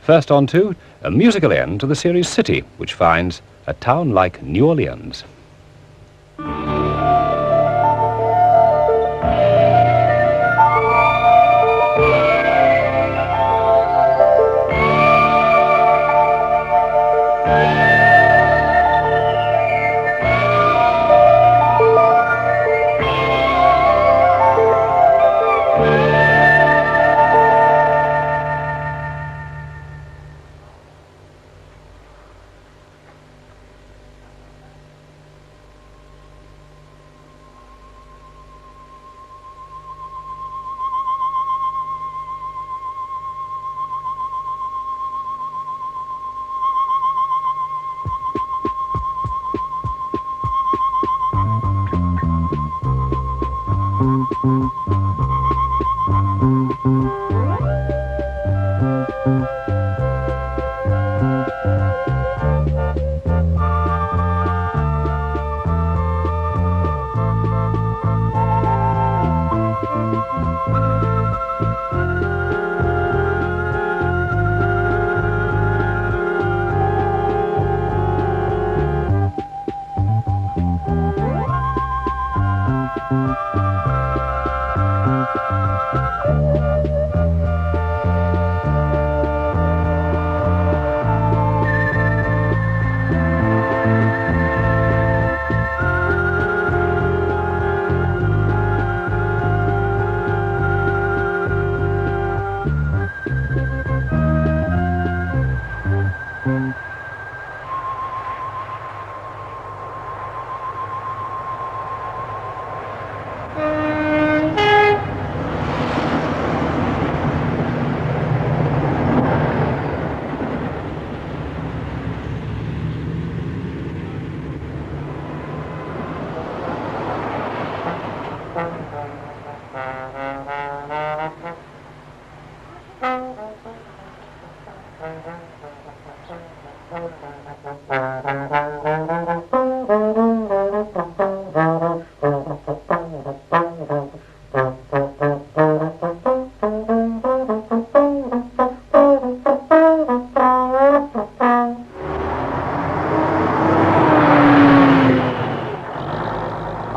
First on to a musical end to the series City, which finds a town like New Orleans.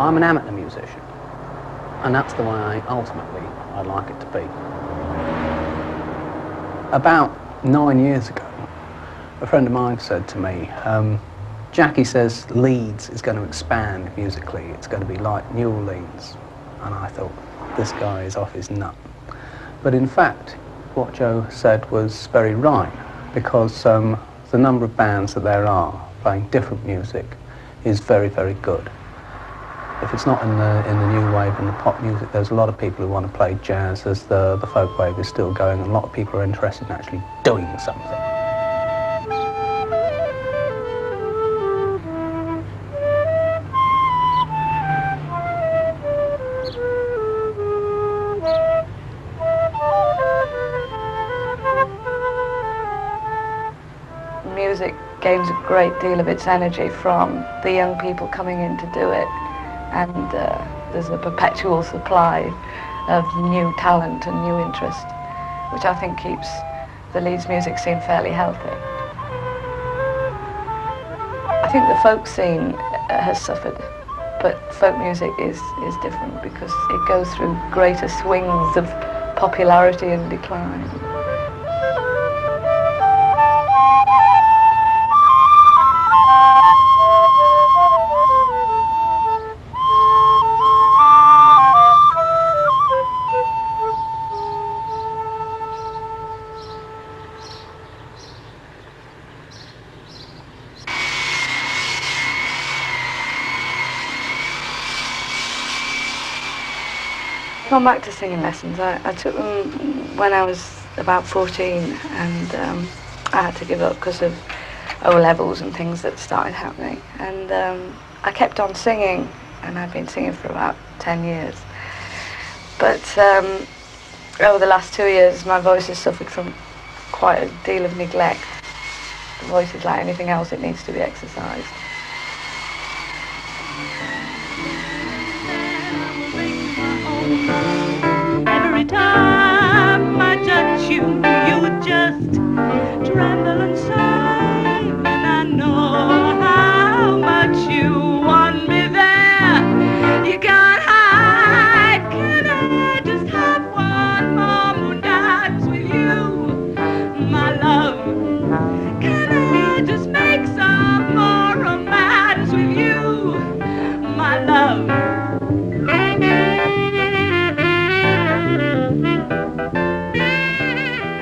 I'm an amateur musician, and that's the way I'd like it to be. About 9 years ago, a friend of mine said to me, Jackie says Leeds is going to expand musically, it's going to be like New Orleans. And I thought, this guy is off his nut. But in fact, what Joe said was very right, because the number of bands that there are playing different music is very, very good. If it's not in the new wave and the pop music, there's a lot of people who want to play jazz as the folk wave is still going, and a lot of people are interested in actually doing something. Music gains a great deal of its energy from the young people coming in to do it. And there's a perpetual supply of new talent and new interest, which I think keeps the Leeds music scene fairly healthy. I think the folk scene has suffered, but folk music is different because it goes through greater swings of popularity and decline. Gone back to singing lessons. I took them when I was about 14, and I had to give up because of O-levels and things that started happening. And I kept on singing, and I've been singing for about 10 years. But over the last 2 years, my voice has suffered from quite a deal of neglect. The voice is like anything else, it needs to be exercised. Every time I touch you, you would just tremble and sigh when I know how much you want me there. You can't hide. Can I just have one more moon dance with you, my love? Can I just make some more romance with you, my love?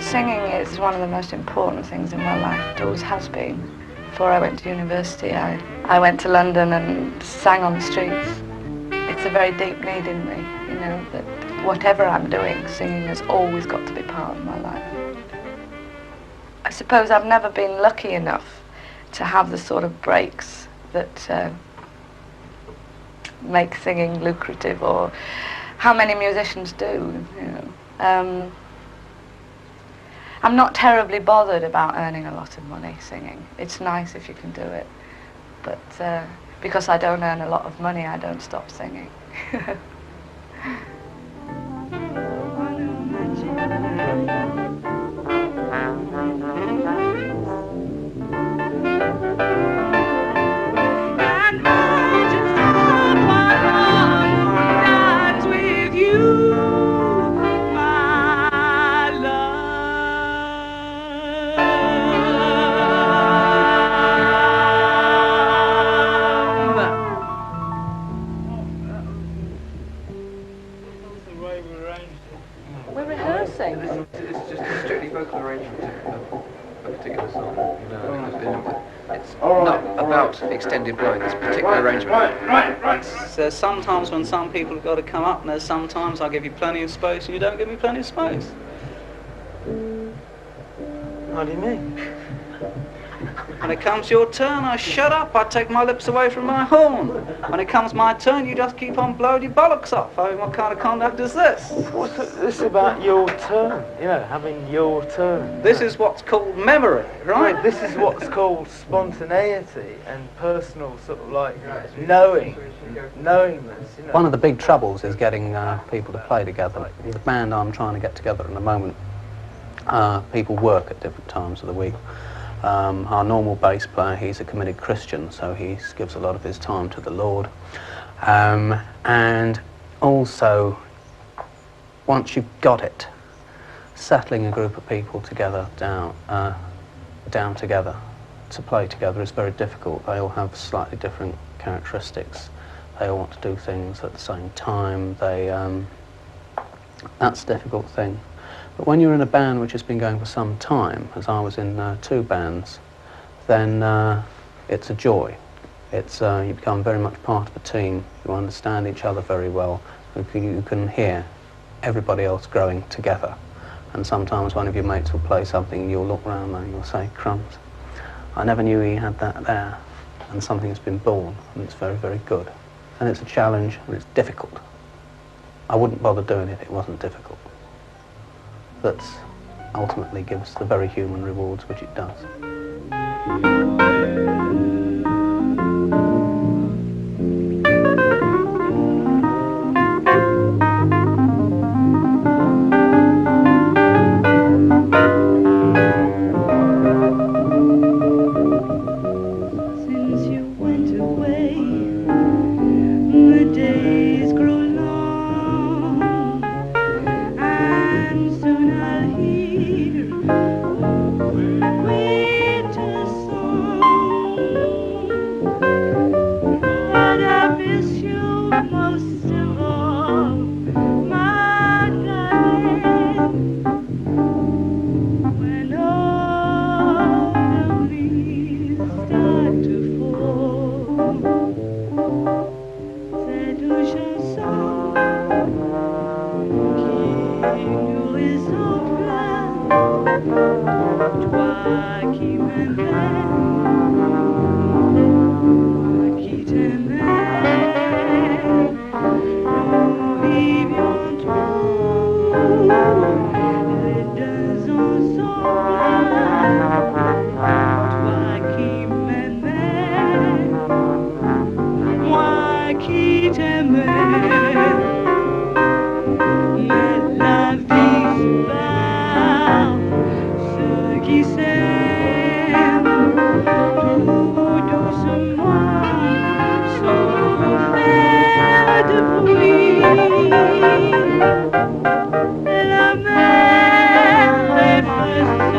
Singing is one of the most important things in my life. It always has been. Before I went to university, I went to London and sang on the streets. It's a very deep need in me, you know, that whatever I'm doing, singing has always got to be part of my life. I suppose I've never been lucky enough to have the sort of breaks that make singing lucrative, or how many musicians do, you know. I'm not terribly bothered about earning a lot of money singing. It's nice if you can do it, but because I don't earn a lot of money, I don't stop singing. It's just a strictly vocal arrangement of a particular song. You know, it's not about extended blowing. It's a particular arrangement. Right. There's sometimes when some people have got to come up, and there's sometimes I give you plenty of space and you don't give me plenty of space. What do you mean? When it comes your turn, I shut up. I take my lips away from my horn. When it comes my turn, you just keep on blowing your bollocks off. I mean, what kind of conduct is this? What's this about your turn? You know, having your turn. This is what's called memory, right? Right, this is what's called spontaneity and personal sort of like knowingness, you know. One of the big troubles is getting people to play together. The band I'm trying to get together at the moment, people work at different times of the week. Our normal bass player, he's a committed Christian, so he gives a lot of his time to the Lord. And also, once you've got it, settling a group of people together down together to play together is very difficult. They all have slightly different characteristics. They all want to do things at the same time. That's a difficult thing. But when you're in a band which has been going for some time, as I was in 2 bands, then it's a joy. You become very much part of a team. You understand each other very well. You can hear everybody else growing together. And sometimes one of your mates will play something and you'll look around and you'll say, crumbs, I never knew he had that there. And something's been born, and it's very, very good. And it's a challenge, and it's difficult. I wouldn't bother doing it if it wasn't difficult. That ultimately gives the very human rewards which it does. Since you went away, the days grow long, and soon I'll hear winter song. But I miss you most of all, my darling. When all the leaves start to fall, c'est une chanson qui nourrit son plein. Toi qui m'aimais, moi qui t'aimais, nous vivions tous les deux ensemble. Toi qui m'aimais, moi qui t'aimais. Mais la vie se bat, ceux qui sème tout doucement sans faire de bruit. La mer effacée sur le sable, les pas des amants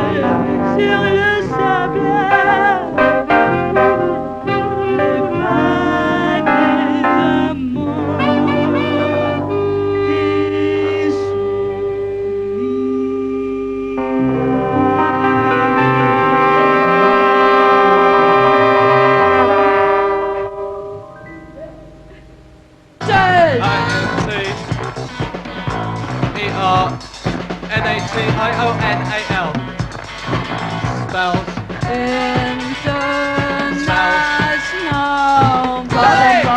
INTERNATIONAL. Spells. International. Diplomacy.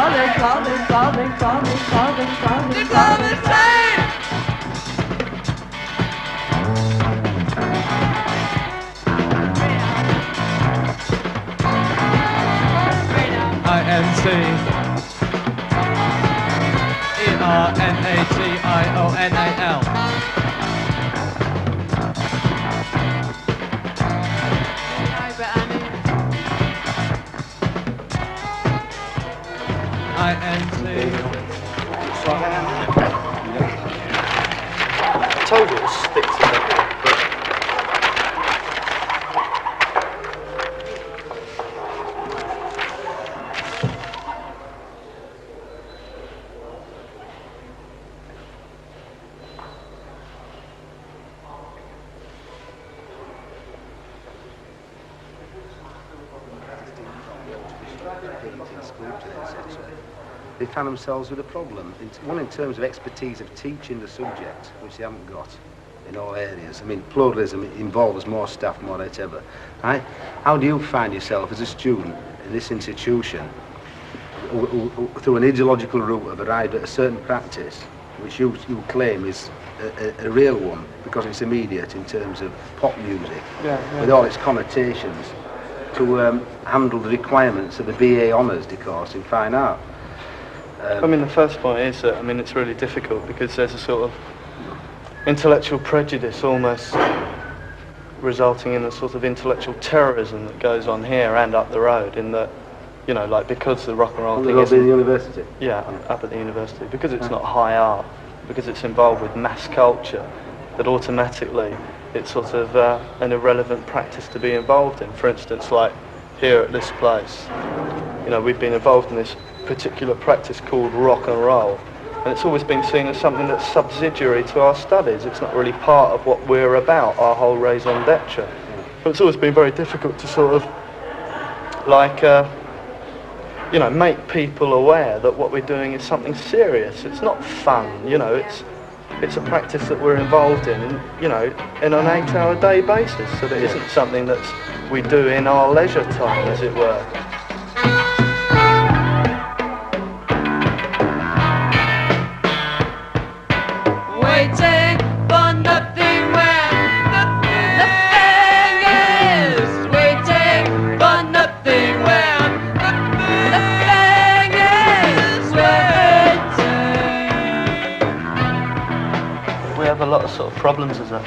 INTERNATIONAL. I told you it was stick to it. They found themselves with a problem. One, in terms of expertise of teaching the subject, which they haven't got in all areas. I mean, pluralism involves more staff more than ever. Right? How do you find yourself as a student in this institution who through an ideological route have arrived at a certain practice which you claim is a real one because it's immediate in terms of pop music, with all its connotations, to handle the requirements of the BA Honours course in Fine Art? I mean, the first point is that, I mean, it's really difficult because there's a sort of intellectual prejudice almost resulting in a sort of intellectual terrorism that goes on here and up the road, in that, you know, like, because the rock and roll thing is... in the university? Yeah, up at the university. Because it's not high art, because it's involved with mass culture, that automatically it's sort of an irrelevant practice to be involved in. For instance, like here at this place, you know, we've been involved in this particular practice called rock and roll, and it's always been seen as something that's subsidiary to our studies. It's not really part of what we're about, our whole raison d'etre. But it's always been very difficult to sort of, like, you know, make people aware that what we're doing is something serious. It's not fun, you know, it's a practice that we're involved in, you know, in an 8-hour-day basis, so that it isn't something that we do in our leisure time, as it were. Waiting for nothing when nothing is. Waiting for nothing when nothing is. Waiting. We have a lot of sort of problems as a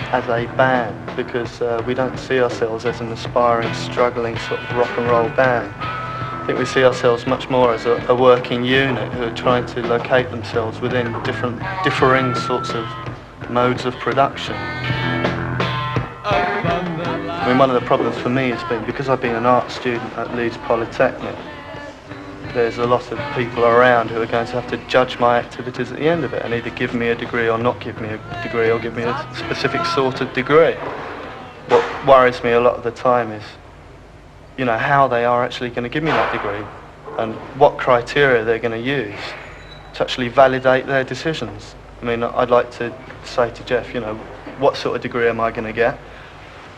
band because we don't see ourselves as an aspiring, struggling sort of rock and roll band. I think we see ourselves much more as a working unit who are trying to locate themselves within differing sorts of modes of production. I mean, one of the problems for me has been, because I've been an art student at Leeds Polytechnic, there's a lot of people around who are going to have to judge my activities at the end of it and either give me a degree or not give me a degree, or give me a specific sort of degree. What worries me a lot of the time is, you know, how they are actually going to give me that degree and what criteria they're going to use to actually validate their decisions. I mean, I'd like to say to Jeff, you know, what sort of degree am I going to get?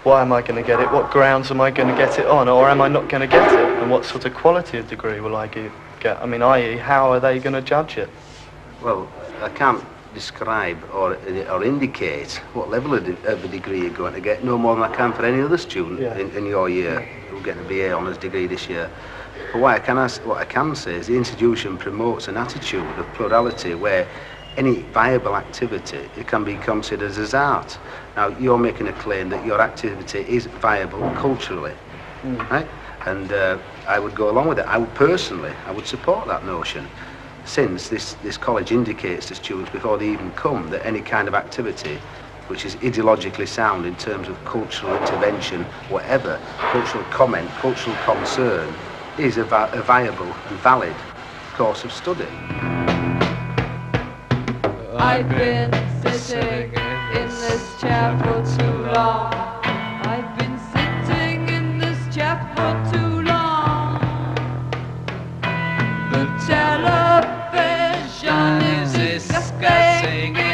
Why am I going to get it? What grounds am I going to get it on? Or am I not going to get it? And what sort of quality of degree will I get? I mean, i.e., how are they going to judge it? Well, I can't describe or indicate what level of a degree you're going to get, no more than I can for any other student in your year who'll get a BA Honours degree this year. But what I can say is the institution promotes an attitude of plurality where any viable activity, it can be considered as art. Now, you're making a claim that your activity is viable culturally, right? And I would go along with it. I would support that notion, since this college indicates to students before they even come that any kind of activity which is ideologically sound in terms of cultural intervention, whatever, cultural comment, cultural concern, is a viable and valid course of study. I've been sitting in this chair for too long. I've been sitting in this chair for too long. The television is disgusting me,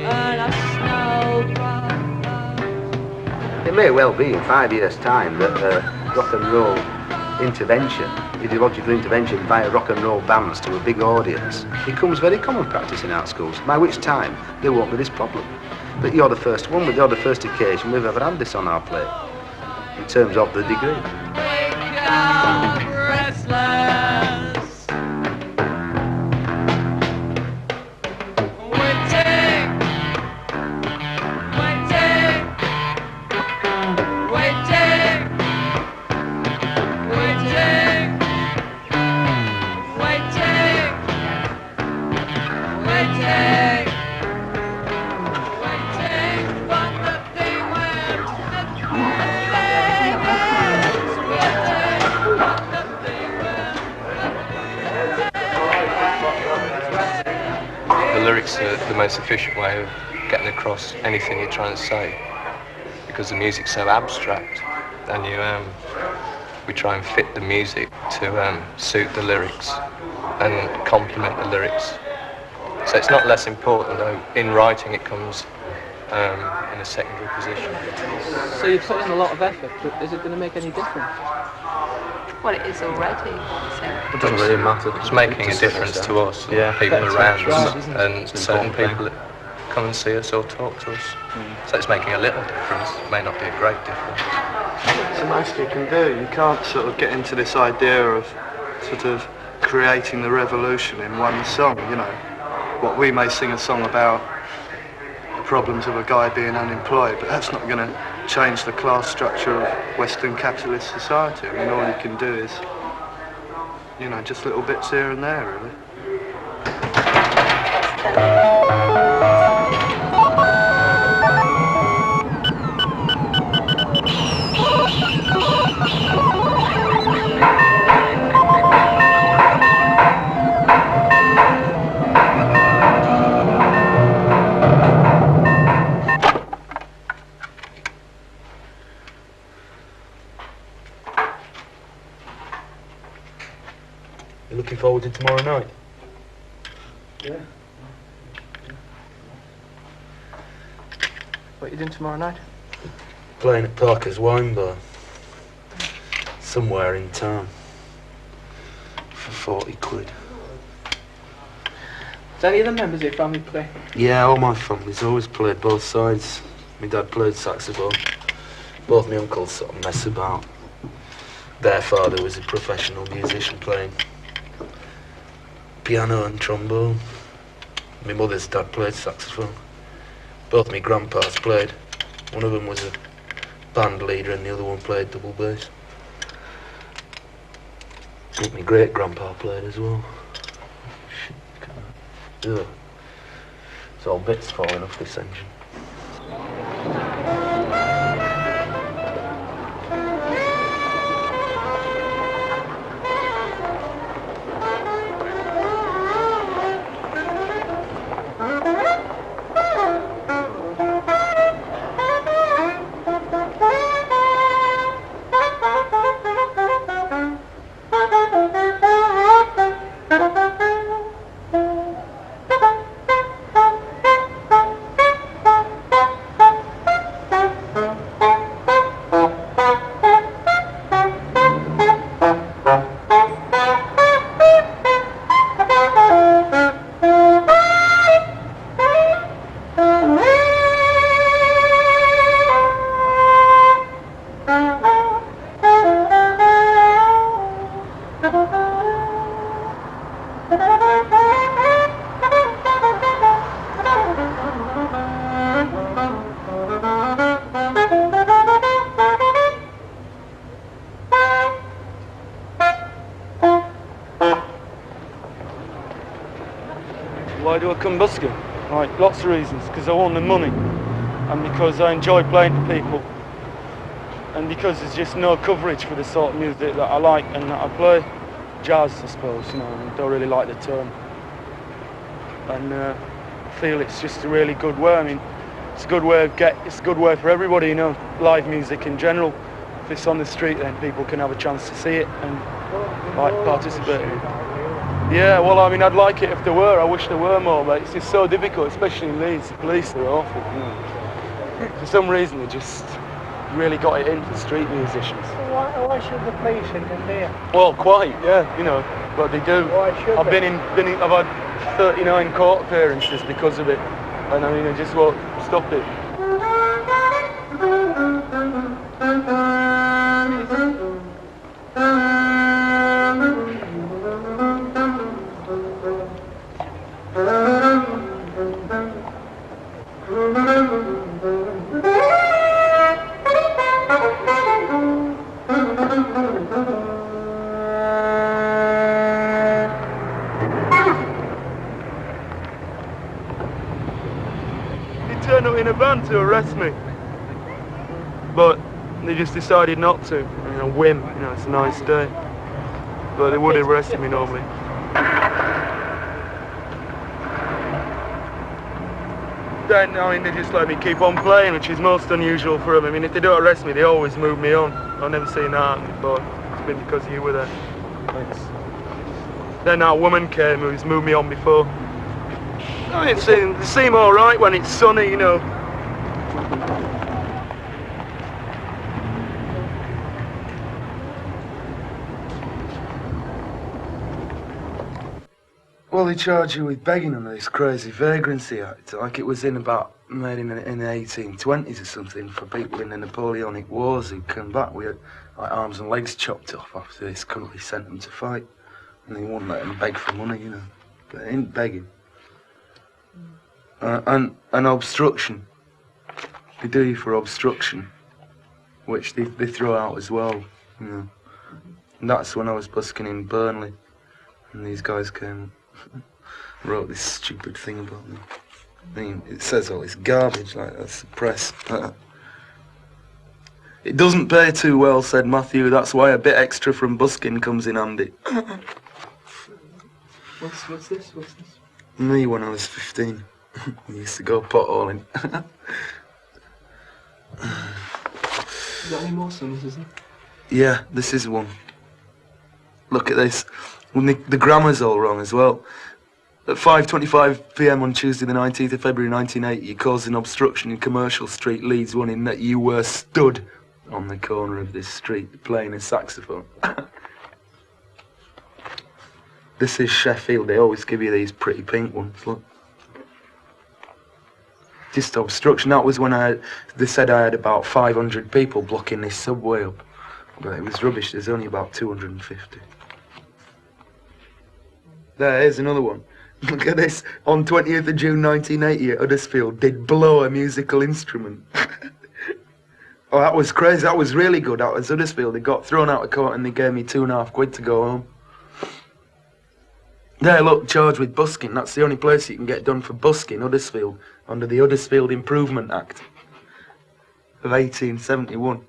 and I It may well be in 5 years' time that rock and roll intervention, ideological intervention via rock and roll bands to a big audience, becomes very common practice in art schools, by which time there won't be this problem. But you're the first one, you're the first occasion we've ever had this on our plate, in terms of the degree. The most efficient way of getting across anything you're trying to say, because the music's so abstract, and we try and fit the music to suit the lyrics and complement the lyrics. So it's not less important, though in writing it comes in a secondary position. So you put in a lot of effort, but is it going to make any difference? Well, it is already. It doesn't really matter. It's making a difference to us, people around us, and certain people that come and see us or talk to us. So it's making a little difference. It may not be a great difference. It's the most you can do. You can't sort of get into this idea of sort of creating the revolution in one song, you know. What we may sing a song about the problems of a guy being unemployed, but that's not going to change the class structure of Western capitalist society. I mean, all you can do is, you know, just little bits here and there, really. Looking forward to tomorrow night? Yeah. What are you doing tomorrow night? Playing at Parker's Wine Bar. Somewhere in town. For 40 quid. Does any of the members of your family play? Yeah, all my family's always played both sides. My dad played saxophone. Both my uncles sort of mess about. Their father was a professional musician playing piano and trombone. My mother's dad played saxophone. Both my grandpas played. One of them was a band leader and the other one played double bass. But my great grandpa played as well. Ugh. It's all bits falling off this engine. Why do I come busking? Right, lots of reasons. Because I want the money, and because I enjoy playing for people, and because there's just no coverage for the sort of music that I like and that I play. Jazz, I suppose, you know, I don't really like the term. And I feel it's just a really good way. I mean, it's a good way for everybody, you know, live music in general. If it's on the street, then people can have a chance to see it and like participate in it. Yeah, well, I mean, I'd like it if there were. I wish there were more, but it's just so difficult, especially in Leeds. The police are awful, you know. For some reason, they just really got it in for street musicians. Why should the police interfere? Well, quite, yeah, you know, but they do. Why should I've had 39 court appearances because of it, and I mean, they just won't stop it. In a van to arrest me, but they just decided not to. On a whim, you know, it's a nice day, but they would have arrested me normally. Then, I mean, they just let me keep on playing, which is most unusual for them. I mean, if they don't arrest me, they always move me on. I've never seen that before. It's been because you were there. Thanks. Then that woman came who's moved me on before. I mean, they seem all right when it's sunny, you know. Well, they charge you with begging under this crazy Vagrancy Act, like it was made in the 1820s or something, for people in the Napoleonic Wars who come back with like arms and legs chopped off after this country sent them to fight, and they wouldn't let them beg for money, you know. But they ain't begging. And obstruction. They do you for obstruction, which they throw out as well, you know. And that's when I was busking in Burnley, and these guys came. Wrote this stupid thing about me. I mean, it says all this garbage like that's the press. It doesn't pay too well, said Matthew. That's why a bit extra from busking comes in handy. What's this? Me when I was 15. I used to go potholing. Is there any more songs, is there? Yeah, this is one. Look at this. The grammar's all wrong as well. At 5:25 p.m. on Tuesday the 19th of February 1980, you caused an obstruction in Commercial Street, Leeds 1, in that you were stood on the corner of this street playing a saxophone. This is Sheffield. They always give you these pretty pink ones, look. Just obstruction. That was when they said I had about 500 people blocking this subway up. But it was rubbish. There's only about 250. Here's another one. Look at this. On 20th of June 1980 at Huddersfield, did blow a musical instrument. Oh, that was crazy. That was really good. That was Huddersfield. They got thrown out of court and they gave me £2.50 to go home. There, look, charged with busking. That's the only place you can get done for busking, Huddersfield, under the Huddersfield Improvement Act of 1871.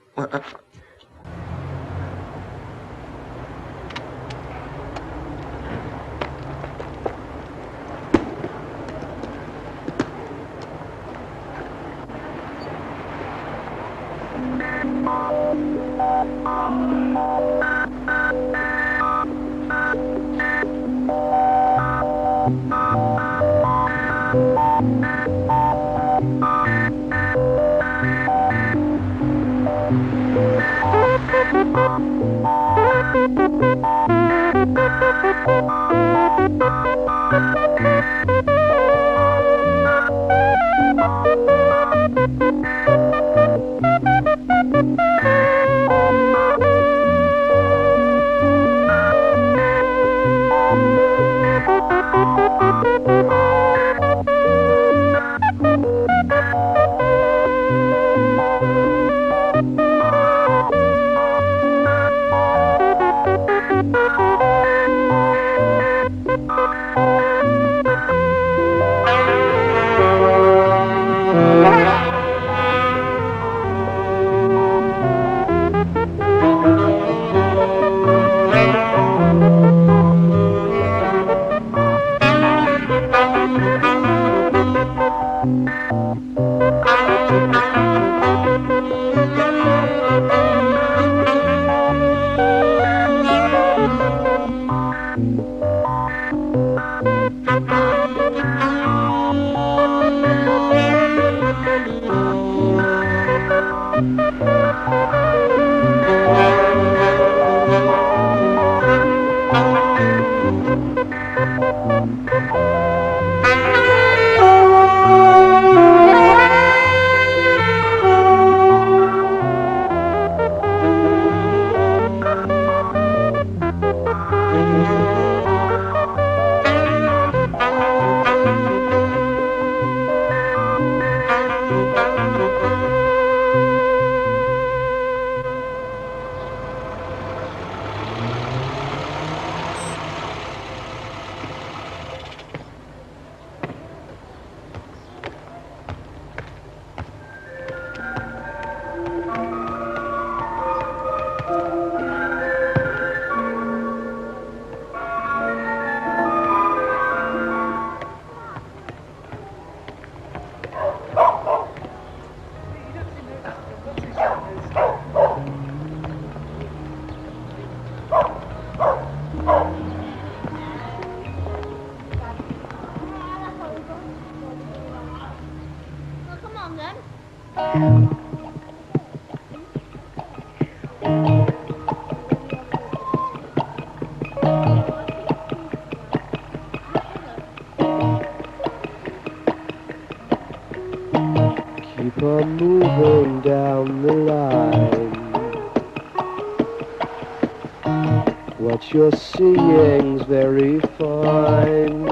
What you're singing's very fine.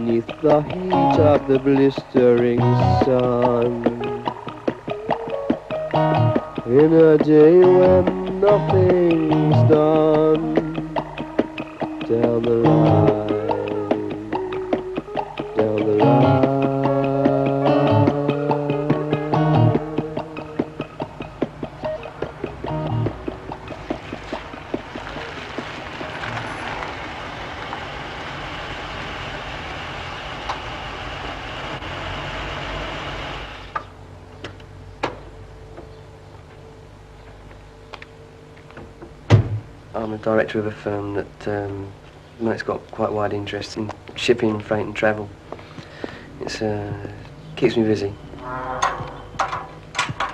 Neath the heat of the blistering sun, in a day when nothing's done, down the line, down the line. I'm a director of a firm that it's got quite wide interest in shipping, freight and travel. It's keeps me busy.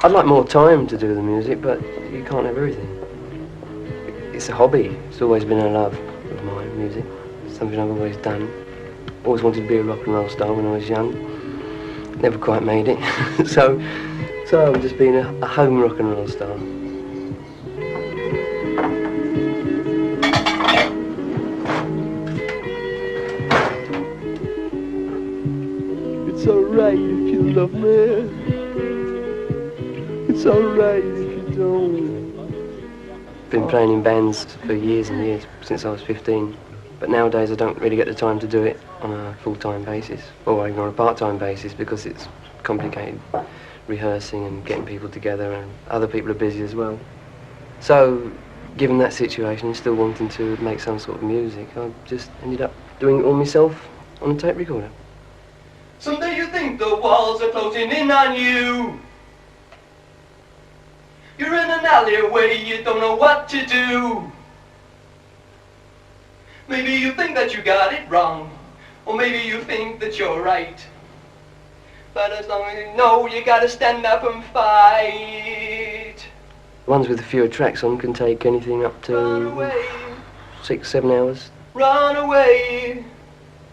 I'd like more time to do the music, but you can't have everything. It's a hobby. It's always been a love of mine, music. It's something I've always done. Always wanted to be a rock and roll star when I was young. Never quite made it. so I've just been a home rock and roll star. It's alright if you love me. It's alright if you don't. Been playing in bands for years and years, since I was 15. But nowadays I don't really get the time to do it on a full-time basis, or even on a part-time basis, because it's complicated rehearsing and getting people together, and other people are busy as well. So, given that situation and still wanting to make some sort of music, I just ended up doing it all myself on a tape recorder. Someday you think the walls are closing in on you. You're in an alleyway, you don't know what to do. Maybe you think that you got it wrong, or maybe you think that you're right. But as long as you know, you gotta stand up and fight. Ones with fewer tracks on can take anything up to 6, 7 hours. Run away.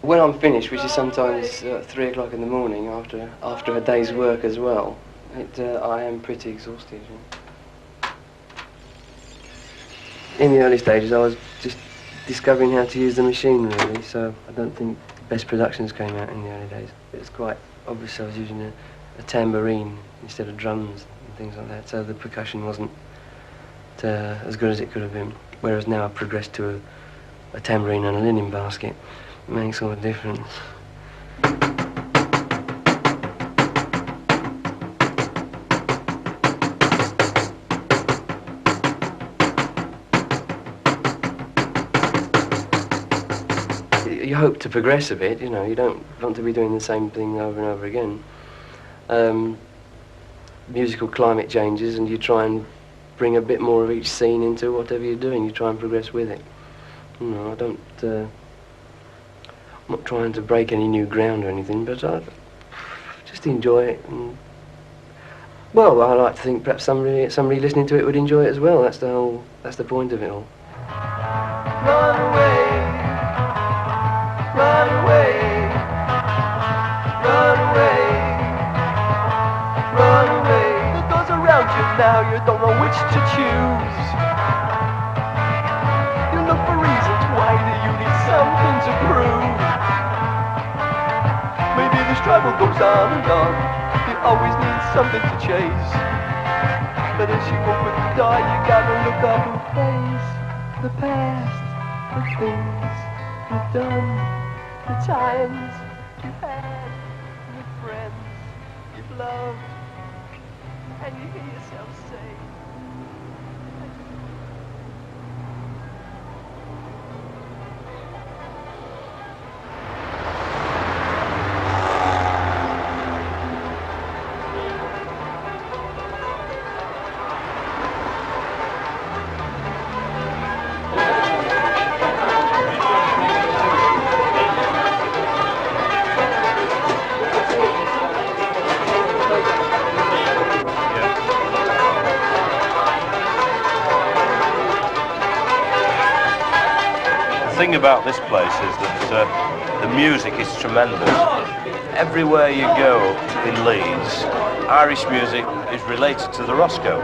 When I'm finished, which is sometimes 3 o'clock in the morning after a day's work as well, I am pretty exhausted. In the early stages, I was just discovering how to use the machine, really, so I don't think the best productions came out in the early days. It's quite obvious I was using a tambourine instead of drums and things like that, so the percussion wasn't as good as it could have been. Whereas now I've progressed to a tambourine and a linen basket. It makes all the difference. You hope to progress a bit, you know, you don't want to be doing the same thing over and over again. Musical climate changes and you try and bring a bit more of each scene into whatever you're doing, you try and progress with it. You know, I'm not trying to break any new ground or anything, but I just enjoy it. And, well, I like to think perhaps somebody listening to it would enjoy it as well. That's the point of it all. Run away. Run away, run away, run away. The doors around you now, you don't know which to choose. You look for reasons why do you need something to prove. Maybe the struggle goes on and on, you always need something to chase. But as you open the door, you gotta look up and face the past, the things you've done. The times you've had, the friends you've loved, and you hear yourself say, The thing about this place is that the music is tremendous. Everywhere you go in Leeds, Irish music is related to the Roskoe.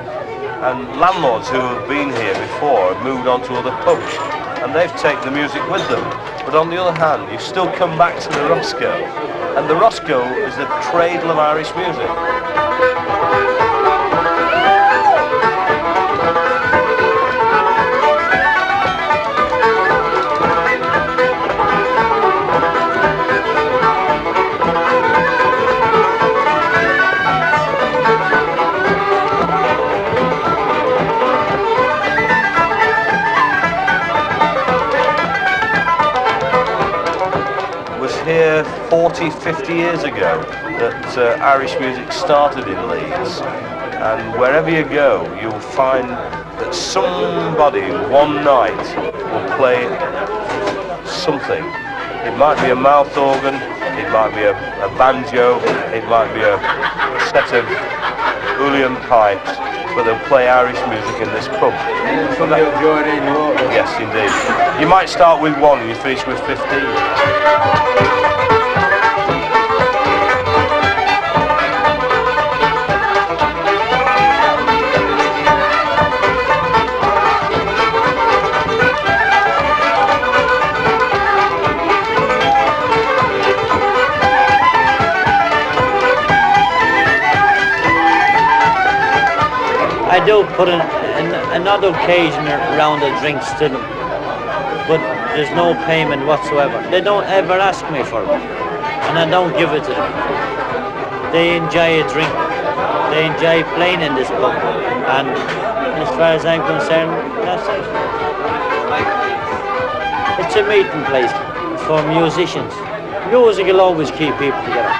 And landlords who have been here before have moved on to other pubs, and they've taken the music with them. But on the other hand, you still come back to the Roskoe, and the Roskoe is the cradle of Irish music. Here 40, 50 years ago that Irish music started in Leeds, and wherever you go you'll find that somebody one night will play something. It might be a mouth organ, it might be a banjo, it might be a set of uilleann pipes, but they'll play Irish music in this pub. Somebody will join in, won't they? Yes, indeed. You might start with one and you finish with 15. I do put another occasion around the drinks to them, but there's no payment whatsoever. They don't ever ask me for it, and I don't give it to them. They enjoy a drink, they enjoy playing in this pub, and as far as I'm concerned, that's it. It's a meeting place for musicians. Music will always keep people together.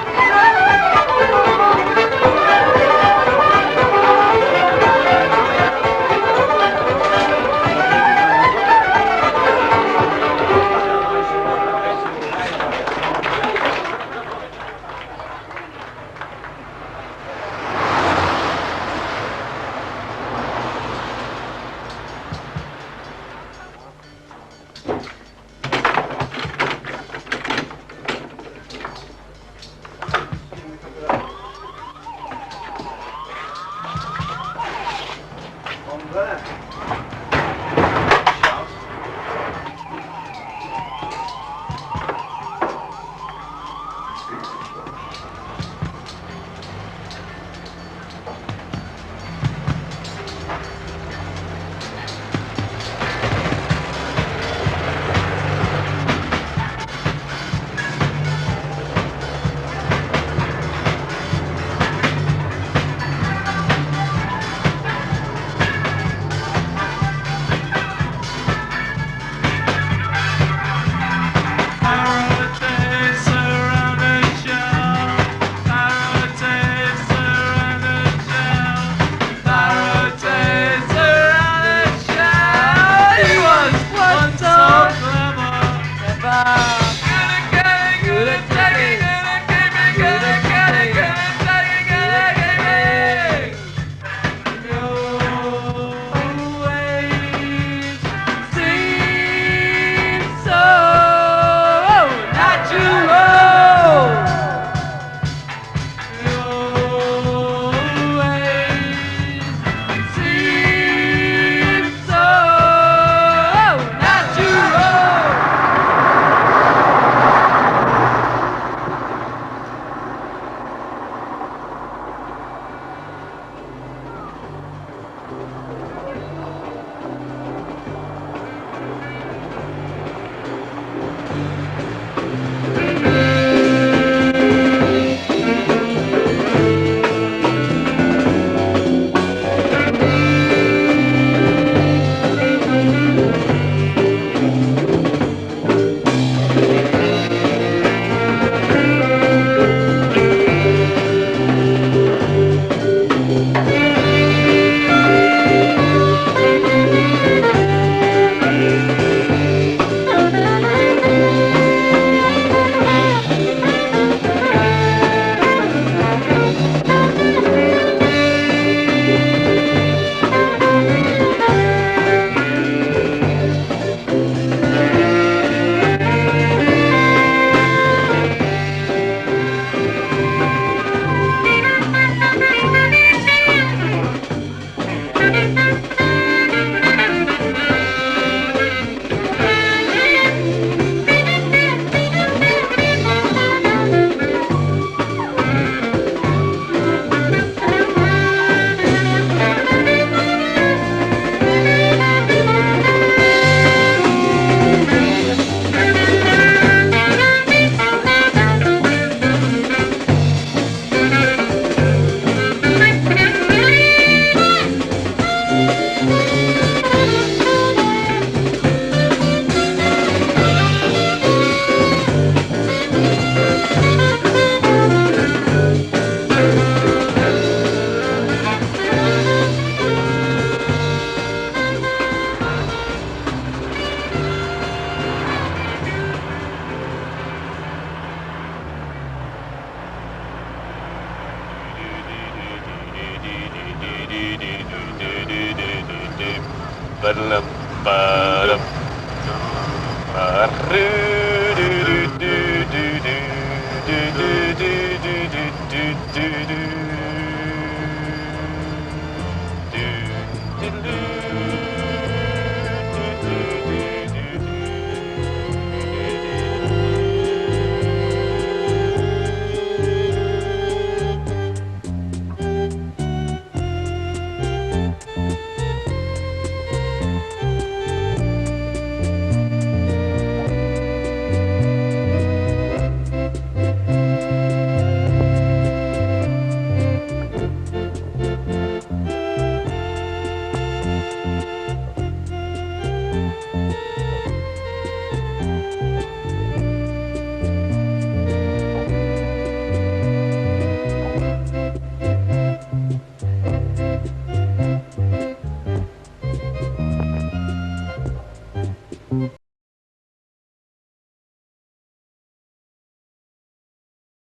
Ba-da-da-ba-da.